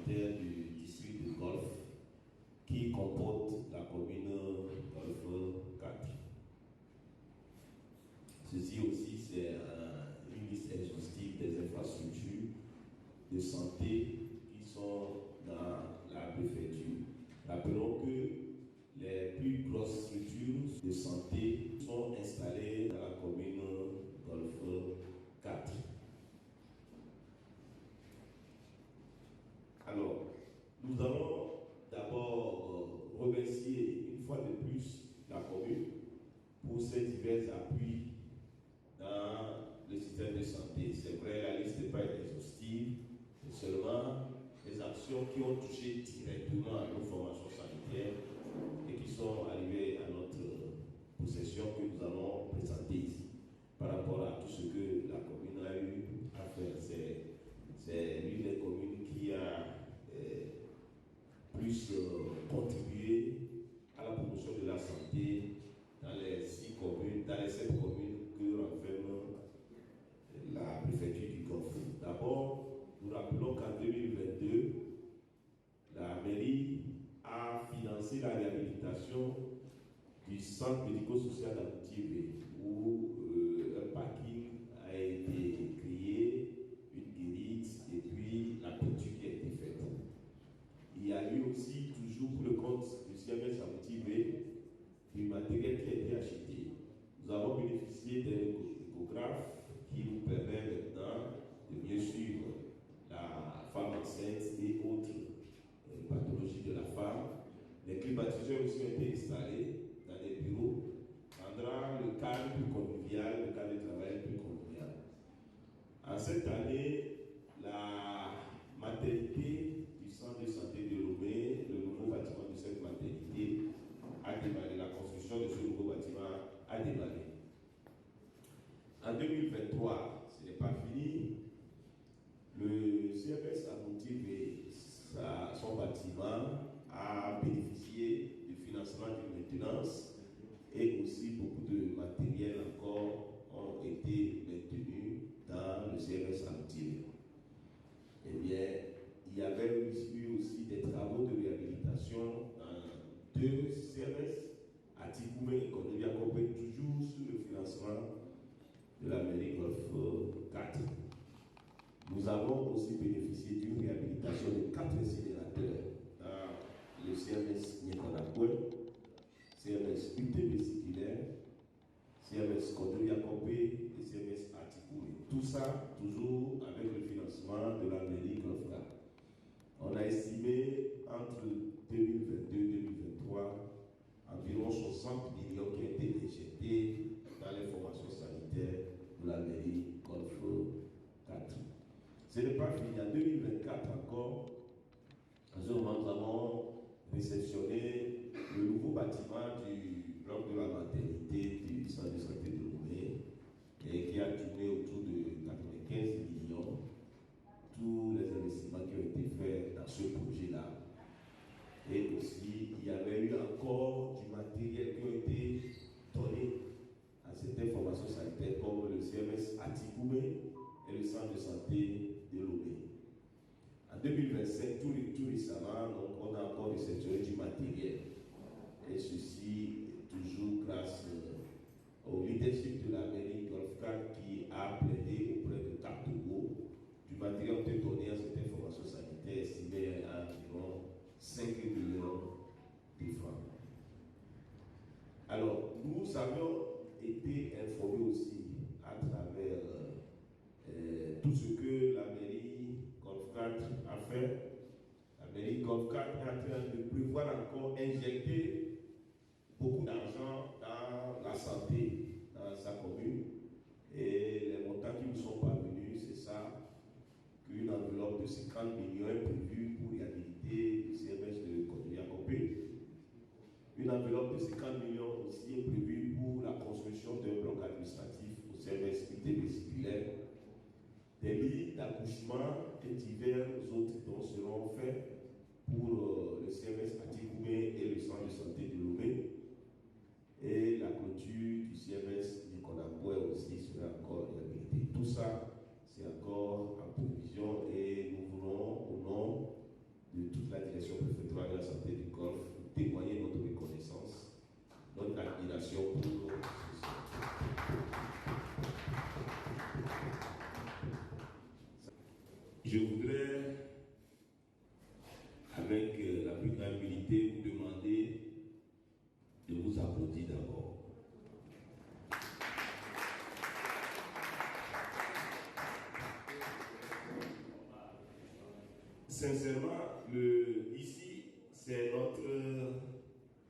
Du district de Golfe qui comporte la commune Golfe 4. Ceci aussi, c'est une liste exhaustive des infrastructures de santé qui sont dans la préfecture. Rappelons que les plus grosses structures de santé sont installées dans la commune Golfe 4. Alors, nous allons d'abord remercier une fois de plus la commune pour ses divers appuis dans le système de santé. C'est vrai, la liste n'est pas exhaustive, mais seulement les actions qui ont touché directement à nos formations sanitaires et qui sont arrivées à notre possession que nous allons présenter ici par rapport à tout ce que la commune a eu à faire. C'est l'une des communes qui a plus contribué à la promotion de la santé dans les 7 communes que renferme la préfecture du Golfe. D'abord, nous rappelons qu'en 2022, la mairie a financé la réhabilitation du centre médico-social d'Abitibi, où un parking a été créé, une guérite et puis la peinture qui a été faite. Il y a eu aussi, toujours pour le compte du CMS Abitibi, du matériel qui a été acheté. Nous avons bénéficié d'un échographe qui nous permet maintenant de mieux suivre la femme enceinte et autres pathologies de la femme. Les climatiseurs aussi ont été installés dans les bureaux, rendant le cadre plus convivial, le cadre de travail plus convivial. En cette année, la maternité du centre de santé de Lomé, le nouveau bâtiment de cette maternité a démarré, la construction de ce nouveau bâtiment a démarré. En 2023, ce n'est pas fini, le CMS a motivé son bâtiment a bénéficié du financement de maintenance et aussi beaucoup de matériel encore ont été maintenus dans le CMS Abitibi. Eh bien, il y avait eu aussi des travaux de réhabilitation dans 2 CMS, à Tikoumé et Kondodia-Kopé, toujours sous le financement de la mairie Golfe 4. Nous avons aussi bénéficié d'une réhabilitation de 4 incinérateurs dans le CMS Nyekonakwe, CMS UTB Sikilère, CMS Kondodia-Kopé et CMS Atikoumé. Tout ça, toujours avec le financement de la mairie Golfe 4. On a estimé entre 2022 et 2023 environ 60 millions qui ont été injectés dans les formations sanitaires de la mairie Golfe 4. Ce n'est pas fini. En 2024 encore, en ce moment, nous avons réceptionné le nouveau bâtiment du bloc de la maternité du centre de santé de Lomé et qui a tourné autour de 95 millions. Tous les investissements qui ont été faits dans ce projet-là. Et aussi, il y avait eu encore du matériel qui a été donné à cette formation sanitaire comme le CMS Atikoumé et le centre de santé de Lomé. En 2025, tout récemment, donc, on a encore réceptionné du matériel. Et ceci, toujours grâce au leadership de la mairie Golfe 4 qui a plaidé auprès de Cap Togo. Du matériel ont été donné à cette information sanitaire estimée à environ 5 millions de francs. Alors, nous avions été informés aussi à travers tout ce que la mairie Golfe 4 a fait. La mairie Golfe 4 est en train de prévoir encore injecter beaucoup d'argent dans la santé dans sa commune. Et les montants qui nous sont parvenus, c'est ça. Une enveloppe de 50 millions est prévue pour réhabiliter le CMS de Kondodia-Kopé. Une enveloppe de 50 millions aussi est prévue pour la construction d'un bloc administratif au CMS UTB Sikilère. Des lits d'accouchement et divers autres dons seront faits pour le CMS Atikoumé et le centre de santé de Lomé. Et la clôture du CMS Nyekonakwe aussi sera encore réhabilitée. Tout ça, c'est encore en prévision et nous voulons, au nom préfectorale de la santé du Golfe pour témoigner notre reconnaissance, notre admiration pour nos Je voudrais, avec la plus grande humilité, vous demander de vous applaudir d'abord. Sincèrement, ici, c'est notre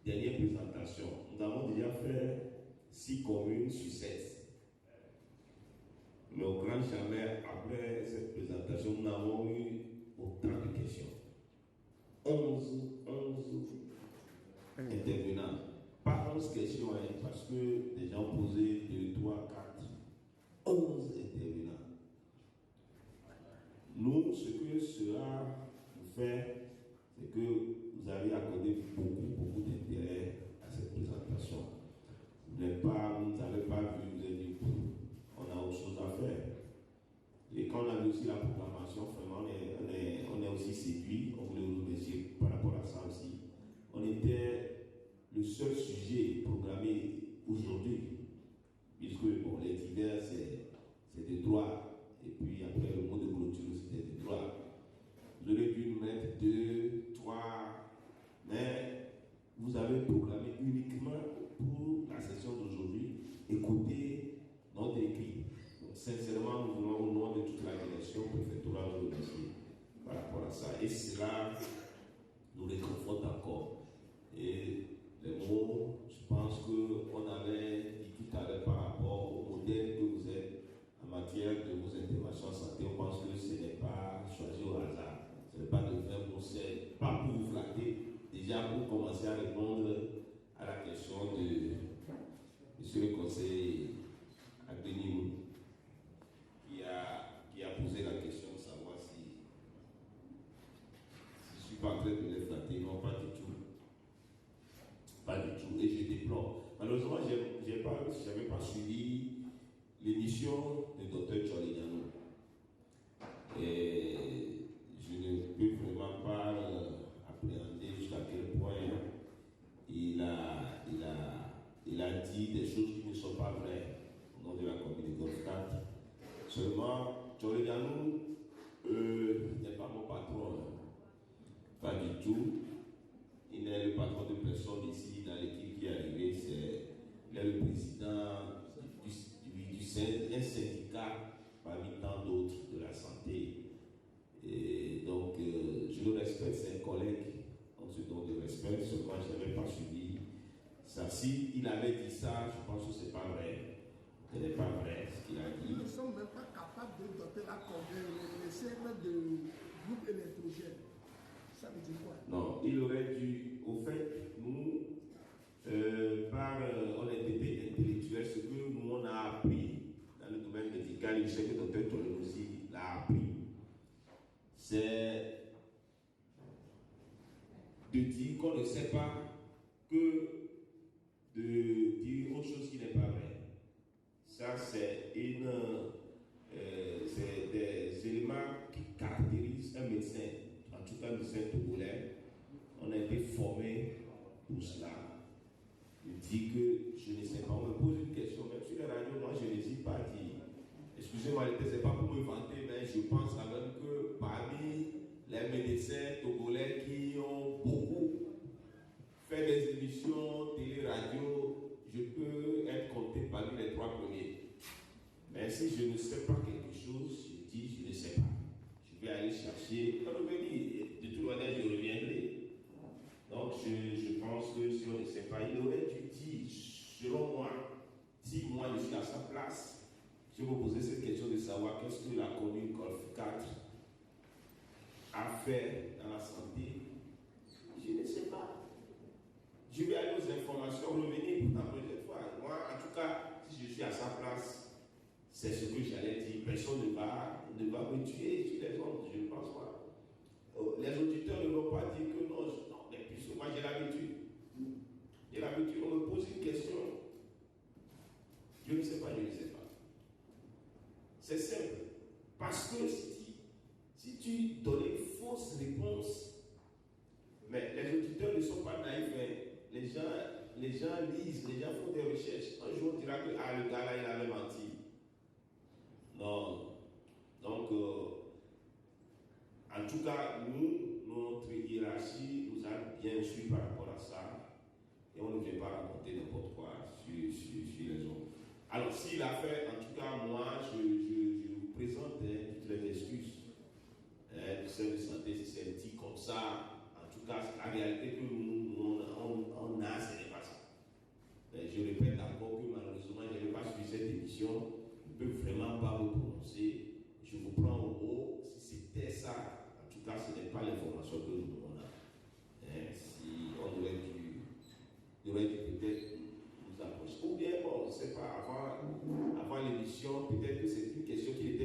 dernière présentation. Nous avons déjà fait 6 communes sur 16. Mais au grand jamais, après cette présentation, nous avons eu autant de questions. 11 intervenants. Pas 11 questions, hein, parce que les gens posaient 2, 3, 4. 11 intervenants. Nous, ce que cela nous fait, c'est que vous avez accordé beaucoup d'intérêt à cette présentation. Vous n'avez pas vu, vous avez dit, on a autre chose à faire. Et quand on a vu aussi la programmation, vraiment, on est aussi séduit. On voulait vous remercier par rapport à ça aussi. On était le seul sujet programmé aujourd'hui, puisque bon, les divers, c'est des droits. Et puis après le mot de clôture, c'était des droits. Vous auriez dû mettre 2, 3, mais vous avez programmé uniquement pour la session d'aujourd'hui. Écoutez notre écrit. Donc, sincèrement, nous voulons au nom de toute la direction préfectorale vous remercier par rapport à ça. Et cela nous réconforte encore. Et les mots, je pense qu'on avait dit tout à l'heure par rapport au modèle que vous êtes en matière de vos interventions en santé. On pense que ce n'est pas choisi au hasard. Ce n'est pas de faire pour c'est pas pour vous flatter. Déjà pour commencer à répondre à la question de monsieur le conseiller Agbenimou qui a posé la question de savoir si je ne suis pas en train de les flatter. Non, pas du tout. Pas du tout. Et je déplore. Malheureusement, je n'avais pas suivi l'émission de Dr. Tcholignano. Et je ne peux vraiment pas appréhender jusqu'à quel point il a dit des choses qui ne sont pas vraies au nom de la commune de Golfe 4. Seulement, Tcholignano n'est pas mon patron. Pas du tout. Il n'est le patron de personne ici dans l'équipe qui est arrivée. Il est le président d'un syndicat parmi tant d'autres de la santé. Et donc, je le respecte, c'est un collègue, on se donne de respect, seulement je n'avais pas suivi ça. Si il avait dit ça, je pense que ce n'est pas vrai. Ce n'est pas vrai ce qu'il a dit. Nous ne sommes même pas capables de doter les cercles de groupes électrogènes. Ça veut dire quoi? Non, il aurait dû, au fait, nous, on est des intellectuels, ce que nous on a appris dans le domaine médical, je sais que le Dr. Tolède aussi l'a appris, c'est de dire qu'on ne sait pas que de dire autre chose qui n'est pas vrai. Ça, c'est des éléments qui caractérisent un médecin, en tout cas le médecin togolais. On a été formé pour cela. Je dis que je ne sais pas, on me pose une question, même sur les radios, moi je n'hésite pas à dire. Excusez-moi, ce n'est pas pour me vanter, mais je pense quand même que parmi les médecins togolais qui ont beaucoup fait des émissions télé-radio, je peux être compté parmi les 3 premiers. Mais si je ne sais pas quelque chose, je dis je ne sais pas. Je vais aller chercher, de toute manière je reviendrai. Donc je pense que si on ne sait pas, il aurait dû dire, selon moi, si moi je suis à sa place, je me posais cette question de savoir qu'est-ce que la commune Golfe 4 a fait dans la santé. Je ne sais pas. Je vais aller aux informations, revenir pour la prochaine fois. Moi, en tout cas, si je suis à sa place, c'est ce que j'allais dire. Personne ne va me tuer sur les autres, je ne pense pas. Les auditeurs ne vont pas dire que non, mais puisque moi j'ai l'habitude. J'ai l'habitude, on me pose une question. Je ne sais pas, je ne sais pas. C'est simple. Parce que si tu donnais une fausse réponse, sont pas naïfs. Hein. Les gens lisent, les gens font des recherches. Un jour, on dira que le gars là, il avait menti. Non. Donc, en tout cas, notre hiérarchie nous a bien su par rapport à ça. Et on ne vient pas raconter n'importe quoi sur les autres. Alors, s'il a fait, en tout cas, moi, je vous présente toutes les excuses. Du service de santé, si c'est dit comme ça, en tout cas, la réalité que on a, ce n'est pas ça. Mais je répète encore que malheureusement, je n'ai pas suivi cette émission. Je ne peux vraiment pas vous prononcer. Je vous prends au mot. Si c'était ça, en tout cas, ce n'est pas l'information que nous avons. Si on aurait dû peut-être nous approcher. Ou bien, bon, je ne sais pas, avant l'émission, peut-être que c'est une question qui